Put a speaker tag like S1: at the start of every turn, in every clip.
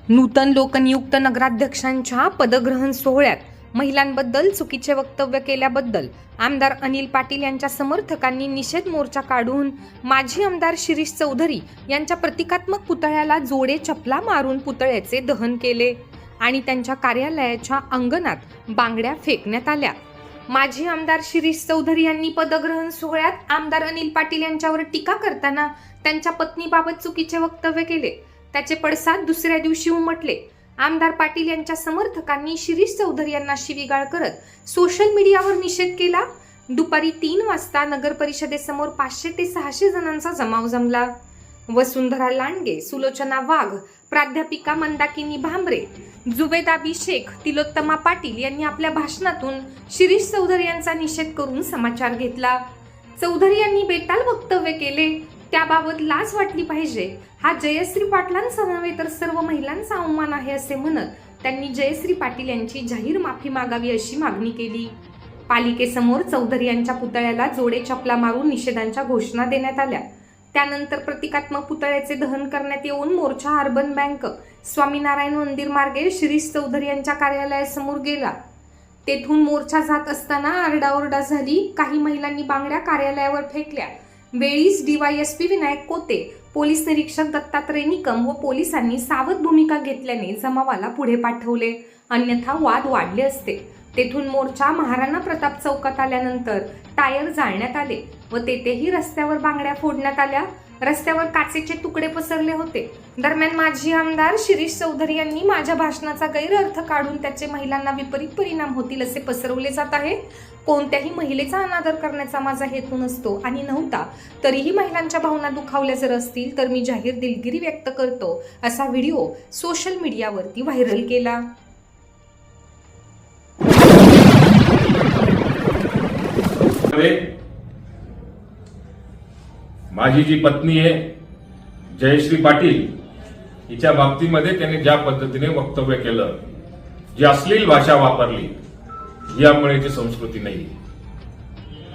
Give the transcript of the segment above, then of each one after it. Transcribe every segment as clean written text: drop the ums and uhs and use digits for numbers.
S1: नूतन लोकनियुक्त नगराध्यक्षांच्या पदग्रहण सोहळ्यात महिलांबद्दल चुकीचे वक्तव्य केल्याबद्दल आमदार अनिल पाटील यांच्या समर्थकांनी निषेध मोर्चा काढून माजी आमदार शिरीष चौधरी यांच्या प्रतिकात्मक पुतळ्याला जोडे चपला मारून पुतळ्याचे दहन केले आणि त्यांच्या कार्यालयाच्या अंगणात बांगड्या फेकण्यात आल्या। माजी आमदार शिरीष चौधरी यांनी पदग्रहण सोहळ्यात आमदार अनिल पाटील यांच्यावर टीका करताना त्यांच्या पत्नीबाबत चुकीचे वक्तव्य केले। त्याचे पडसाद दुसऱ्या दिवशी उमटले। आमदार पाटील यांच्या समर्थकांनी शिरीष चौधरी यांना शिवीगाळ करत सोशल मीडियावर निषेध केला। दुपारी 3 वाजता नगर परिषदेसमोर 500 ते 600 जणांचा जमाव जमला। वसुंधरा लांडगे, सुलोचना वाघ, प्राध्यापिका मंदाकिनी भांबरे, जुवेदाबी शेख, तिलोत्तमा पाटील यांनी आपल्या भाषणातून शिरीष चौधरी यांचा निषेध करून समाचार घेतला। चौधरी यांनी बेताल वक्तव्य केले, त्याबाबत लाज वाटली पाहिजे। हा जयश्री पाटलांचा नव्हे तर सर्व महिलांचा अवमान आहे असे म्हणत त्यांनी जयश्री पाटील यांची जाहीर माफी मागावी अशी मागणी केली। पालिकेसमोर चौधरी यांच्या पुतळ्याला जोडे चपला मारून निषेधांच्या घोषणा देण्यात आल्या। त्यानंतर प्रतिकात्मक पुतळ्याचे दहन करण्यात येऊन मोर्चा अर्बन बँक, स्वामीनारायण मंदिर मार्गे शिरीष चौधरी यांच्या कार्यालयासमोर गेला। तेथून मोर्चा जात असताना आरडाओरडा झाली। काही महिलांनी बांगड्या कार्यालयावर फेकल्या। वेळीच डीवायएसपी विनायक कोते, पोलीस निरीक्षक दत्तात्रय निकम व पोलिसांनी सावध भूमिका घेतल्याने जमावाला पुढे पाठवले, अन्यथा वाद वाढले असते। तेथून मोर्चा महाराणा प्रताप चौकात आल्यानंतर टायर जाळण्यात आले व तेथेही रस्त्यावर बांगड्या फोडण्यात आल्या। रस्त्यावर काचेचे तुकडे पसरले होते। दरम्यान माजी आमदार शिरीष चौधरी यांनी माझ्या भाषणाचा गैरअर्थ काढून त्याचे महिलांना विपरीत परिणाम होतील असे पसरवले जात आहे। कोणत्याही महिलेचा अनादर करण्याचा माझा हेतू नसतो आणि नव्हता। तरीही महिलांच्या भावना दुखावल्या जर असतील तर मी जाहीर दिलगिरी व्यक्त करतो, असा व्हिडिओ सोशल मीडियावरती व्हायरल केला।
S2: माझी जी पत्नी आहे जयश्री पाटील, हिच्या बाबतीमध्ये त्यांनी ज्या पद्धतीने वक्तव्य केलं, जी अश्लील भाषा वापरली, ही अंमळेची संस्कृती नाही।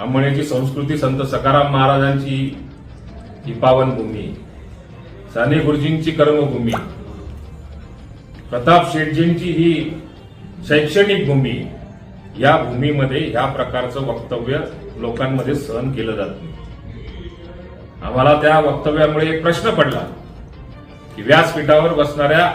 S2: अंमळेची संस्कृती संत सखाराम महाराजांची ही पावनभूमी, साने गुरुजींची कर्मभूमी, प्रताप शेठजींची ही शैक्षणिक भूमी। या भूमीमध्ये ह्या प्रकारचं वक्तव्य लोकांमध्ये सहन केलं जात नाही। आम्हाला त्या वक्तव्यामुळे एक प्रश्न पडला की व्यासपीठावर बसणाऱ्या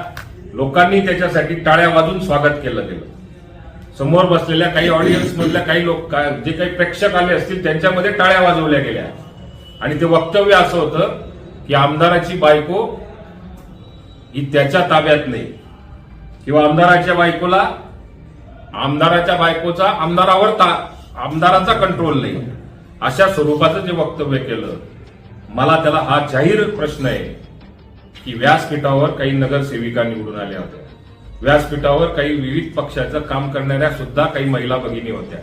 S2: लोकांनी त्याच्यासाठी टाळ्या वाजून स्वागत केलं गेलं। समोर बसलेल्या काही ऑडियन्स मधल्या काही लोक, जे काही प्रेक्षक आले असतील, त्यांच्यामध्ये टाळ्या वाजवल्या गेल्या आणि ते वक्तव्य असं होतं की आमदाराची बायको ही त्याच्या ताब्यात नाही किंवा आमदाराच्या बायकोचा आमदाराचा कंट्रोल नाही, अशा स्वरूपाचं जे वक्तव्य केलं। मला त्याला हा जाहीर प्रश्न आहे की व्यासपीठावर काही नगरसेविका निवडून आल्या होत्या, व्यासपीठावर काही विविध पक्षाचं काम करणाऱ्या सुद्धा काही महिला भगिनी होत्या।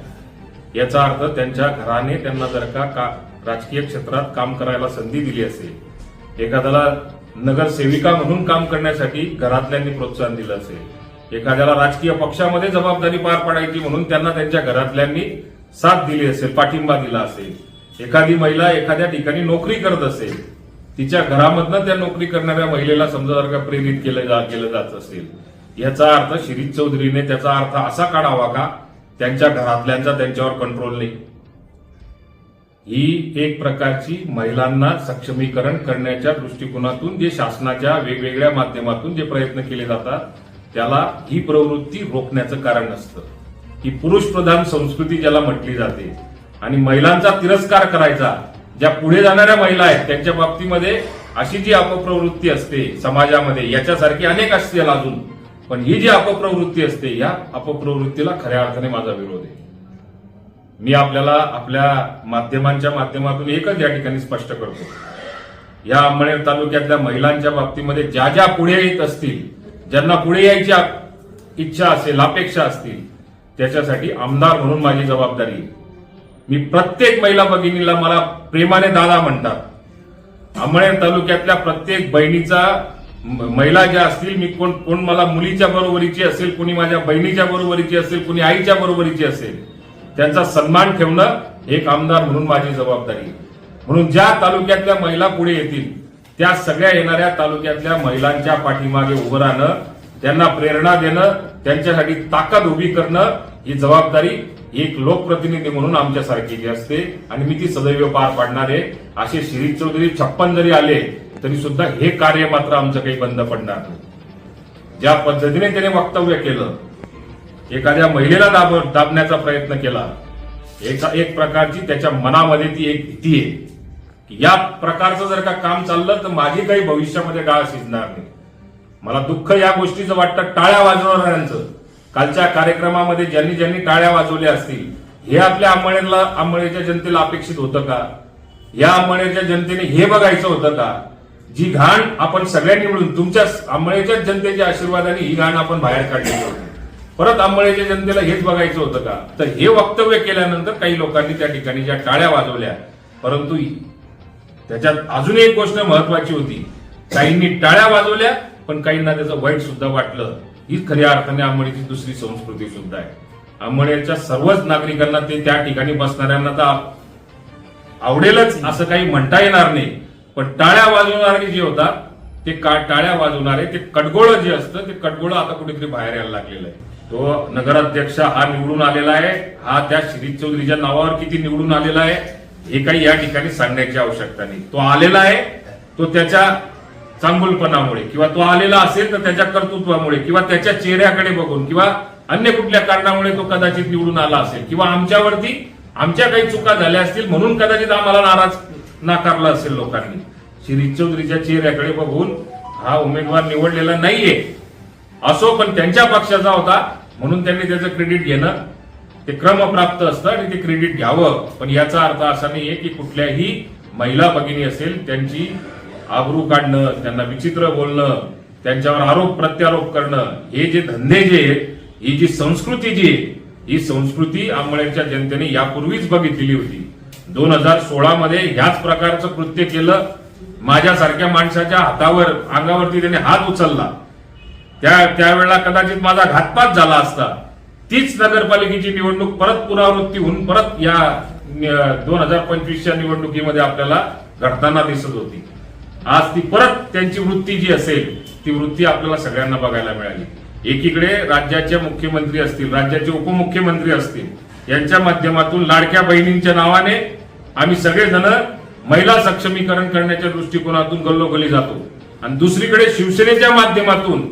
S2: याचा अर्थ त्यांच्या घराने त्यांना जर का राजकीय क्षेत्रात काम करायला संधी दिली असेल, एखाद्याला नगरसेविका म्हणून काम करण्यासाठी घरातल्यांनी प्रोत्साहन दिलं असेल, एखाद्याला राजकीय पक्षामध्ये जबाबदारी पार पाडायची म्हणून त्यांना त्यांच्या घरातल्यांनी साथ दिली असेल, पाठिंबा दिला असेल, एखादी महिला एखाद्या ठिकाणी नोकरी करत असेल, तिच्या घरामधनं त्या नोकरी करणाऱ्या महिलेला समजा जर का प्रेरित केलं जात असेल, याचा अर्थ शिरीष चौधरीने त्याचा अर्थ असा काढावा का त्यांच्या घरातल्यांचा त्यांच्यावर कंट्रोल नाही? ही एक प्रकारची महिलांना सक्षमीकरण करण्याच्या दृष्टिकोनातून जे शासनाच्या वेगवेगळ्या माध्यमातून जे प्रयत्न केले जातात, त्याला ही प्रवृत्ती रोखण्याचं कारण असतं। ही पुरुष प्रधान संस्कृती ज्याला म्हटली जाते आणि महिलांचा तिरस्कार करायचा, ज्या पुढे जाणाऱ्या महिला आहेत त्यांच्या बाबतीमध्ये अशी जी अपप्रवृत्ती असते समाजामध्ये, याच्यासारखी अनेक असतील अजून, पण ही जी अपप्रवृत्ती असते, या अपप्रवृत्तीला खऱ्या अर्थाने माझा विरोध आहे। मी आपल्याला आपल्या माध्यमांच्या माध्यमातून एकच या ठिकाणी स्पष्ट करतो, या अंमळनेर तालुक्यातल्या महिलांच्या बाबतीमध्ये ज्या पुढे येत असतील, ज्यांना पुढे यायची इच्छा असेल, अपेक्षा असतील, त्याच्यासाठी आमदार म्हणून माझी जबाबदारी। मी प्रत्येक महिला भगिनीला मला प्रेमाने दादा म्हणतात। अंमळनेर तालुक्यातल्या प्रत्येक बहिणीचा, महिला ज्या असतील, मी कोण मला मुलीच्या बरोबरीची असेल, कोणी माझ्या बहिणीच्या बरोबरीची असेल, कोणी आईच्या बरोबरीची असेल, त्यांचा सन्मान ठेवणं एक आमदार म्हणून माझी जबाबदारी। म्हणून ज्या तालुक्यातल्या महिला पुढे येतील, त्या सगळ्या येणाऱ्या तालुक्यातल्या महिलांच्या पाठीमागे उभं राहणं त्यांना प्रेरणा देणं, त्यांच्यासाठी ताकद उभी करणं ही जबाबदारी एक लोकप्रतिनिधी म्हणून आमच्यासारखी असते आणि मी ती सदैव पार पाडणार आहे. असे शिरीष चौधरी 56 जरी आले तरी सुद्धा हे कार्य मात्र आमचं काही बंद पडणार नाही. ज्या पद्धतीने त्याने वक्तव्य केलं, एखाद्या महिलेला दाबण्याचा प्रयत्न केला, एक प्रकारची त्याच्या मनामध्ये ती एक भीती आहे की या प्रकारचं जर का काम चाललं तर माझी काही भविष्यामध्ये डाळ शिजणार नाही. मला दुःख या गोष्टीचं वाटतं टाळ्या वाजवणाऱ्यांचं. कालच्या कार्यक्रमामध्ये ज्यांनी ज्यांनी टाळ्या वाजवल्या असतील, हे आपल्या अंमळनेरच्या जनतेला अपेक्षित होतं का? या अंमळनेरच्या जनतेने हे बघायचं होतं का? जी घाण आपण सगळ्यांनी मिळून तुमच्या अंमळनेरच्या जनतेच्या आशीर्वादाने ही घाण आपण बाहेर काढली होती, परत अंमळनेरच्या जनतेला हेच बघायचं होतं का? तर हे वक्तव्य केल्यानंतर काही लोकांनी त्या ठिकाणी ज्या टाळ्या वाजवल्या, परंतु त्याच्यात अजून एक गोष्ट महत्वाची होती. काहींनी टाळ्या वाजवल्या पण काहींना त्याचं वाईट सुद्धा वाटलं. ही खऱ्या अर्थाने अंमळनेरची दुसरी संस्कृती सुद्धा आहे. अंमळनेरच्या सर्वच नागरिकांना ते त्या ठिकाणी बसणाऱ्यांना तर आवडेलच असं काही म्हणता येणार नाही, पण टाळ्या वाजवणारे जे होतात ते टाळ्या वाजवणारे ते कडगोळं जे असतं ते कडगोळं आता कुठेतरी बाहेर यायला लागलेलं आहे. तो नगराध्यक्ष हा निवडून आलेला आहे, हा त्या शिरीष चौधरीच्या नावावर किती निवडून आलेला आहे हे काही या ठिकाणी सांगण्याची आवश्यकता नाही. तो आलेला आहे, तो त्याच्या चांगुलपणामुळे किंवा तो आलेला असेल तर त्याच्या कर्तृत्वामुळे किंवा त्याच्या चेहऱ्याकडे बघून किंवा अन्य कुठल्या कारणामुळे तो कदाचित निवडून आला असेल किंवा आमच्यावरती आमच्या काही चुका झाल्या असतील म्हणून कदाचित आम्हाला नाकारला असेल लोकांनी. शिरीष चौधरीच्या चेहऱ्याकडे बघून हा उमेदवार निवडलेला नाहीये. असो, पण त्यांच्या पक्षाचा होता म्हणून त्यांनी त्याचं क्रेडिट घेणं ते क्रमप्राप्त असतं आणि ते क्रेडिट घ्यावं. पण याचा अर्थ असा नाहीये की कुठल्याही महिला भगिनी असेल त्यांची आबरू काढणं, त्यांना विचित्र बोलणं, त्यांच्यावर आरोप प्रत्यारोप करणं, हे जे धंदे जे आहेत, ही जी संस्कृती जी आहे, ही संस्कृती अंमळनेरच्या जनतेने यापूर्वीच बघितलेली होती. 2016 मध्ये ह्याच प्रकारचं कृत्य केलं. माझ्यासारख्या माणसाच्या हातावर अंगावरती त्याने हात उचलला, त्यावेळेला कदाचित माझा घातपात झाला असता. तीच नगरपालिकेची निवडणूक परत पुनरावृत्ती होऊन परत या 2025च्या निवडणुकीमध्ये आपल्याला घडताना दिसत होती. आज ती परत त्यांची वृत्ती जी असेल ती वृत्ती आपल्याला सगळ्यांना बघायला मिळाली. एकीकडे राज्याचे मुख्यमंत्री असतील, राज्याचे उपमुख्यमंत्री असतील, यांच्या माध्यमातून लाडक्या बहिणींच्या नावाने आम्ही सगळेजण महिला सक्षमीकरण करण्याच्या दृष्टिकोनातून गल्लोगल्ली जातो आणि दुसरीकडे शिवसेनेच्या माध्यमातून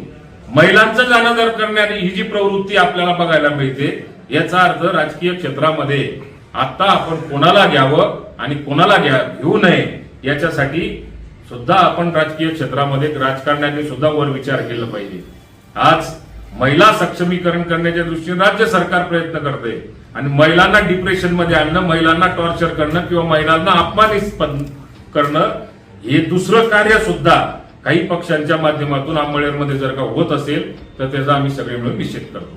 S2: महिलांचं जाणदर करणारी ही जी प्रवृत्ती आपल्याला बघायला मिळते, याचा अर्थ राजकीय क्षेत्रामध्ये आता आपण कोणाला घ्यावं आणि कोणाला घेऊ नये याच्यासाठी सुद्धा आपण राजकीय क्षेत्रामध्ये राजकारण्यांनी सुद्धा वर विचार केला पाहिजे. आज महिला सक्षमीकरण करण्याच्या दृष्टीने राज्य सरकार प्रयत्न करते आणि महिलांना डिप्रेशनमध्ये आणणं, महिलांना टॉर्चर करणं किंवा महिलांना अपमानित करणं हे दुसरं कार्य सुद्धा काही पक्षांच्या माध्यमातून अंमळनेरमध्ये जर का होत असेल तर त्याचा आम्ही सगळे मिळून निषेध करतो.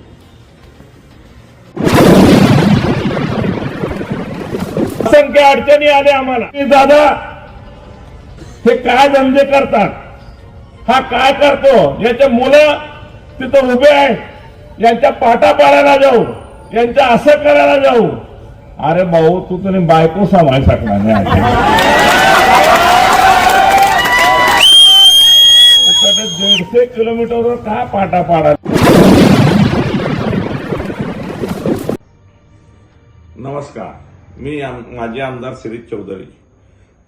S3: असंख्य अडचणी आल्या आम्हाला. दादा हे काय धंदे करतात, हा काय करतो, याचे मुलं तिथं उभे आहेत, यांच्या पाटा पाडायला जाऊ, यांच्या असं करायला जाऊ. अरे भाऊ, तू तुझी बायको सांभाळ शकणार नाही. 150 किलोमीटरवर काय पाटा पाडा.
S4: नमस्कार, मी माजी आमदार शिरीष चौधरी.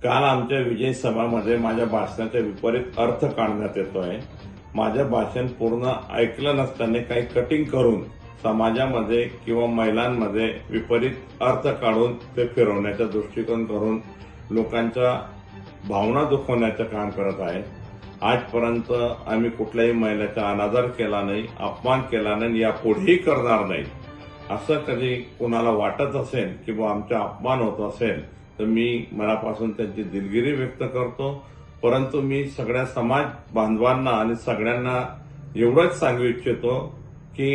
S4: काल आमच्या विजय सभामध्ये माझ्या भाषणाचा विपरीत अर्थ काढण्यात येतोय. माझं भाषण पूर्ण ऐकलं नसताना काही कटिंग करून समाजामध्ये किंवा महिलांमध्ये विपरीत अर्थ काढून ते फिरवण्याचा दृष्टिकोन करून लोकांच्या भावना दुखवण्याचं काम करत आहे. आजपर्यंत आम्ही कुठल्याही महिलेचा अनादर केला नाही, अपमान केला नाही, यापुढेही करणार नाही. असं कधी कोणाला वाटत असेल किंवा आमचा अपमान होत असेल तर मी मनापासून त्यांची दिलगिरी व्यक्त करतो. परंतु मी सगळ्या समाज बांधवांना आणि सगळ्यांना एवढंच सांगू इच्छितो की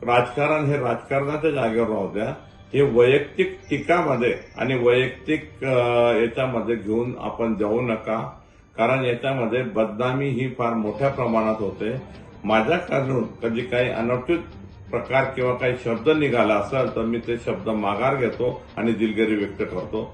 S4: राजकारण हे राजकारणाच्या जागेवर राहू द्या. हे वैयक्तिक टीकामध्ये आणि वैयक्तिक याच्यामध्ये घेऊन आपण जाऊ नका, कारण याच्यामध्ये बदनामी ही फार मोठ्या प्रमाणात होते. माझ्याकडून कधी काही अनुचित प्रकार किंवा काही शब्द निघाला असेल तर मी ते शब्द माघार घेतो आणि दिलगिरी व्यक्त करतो.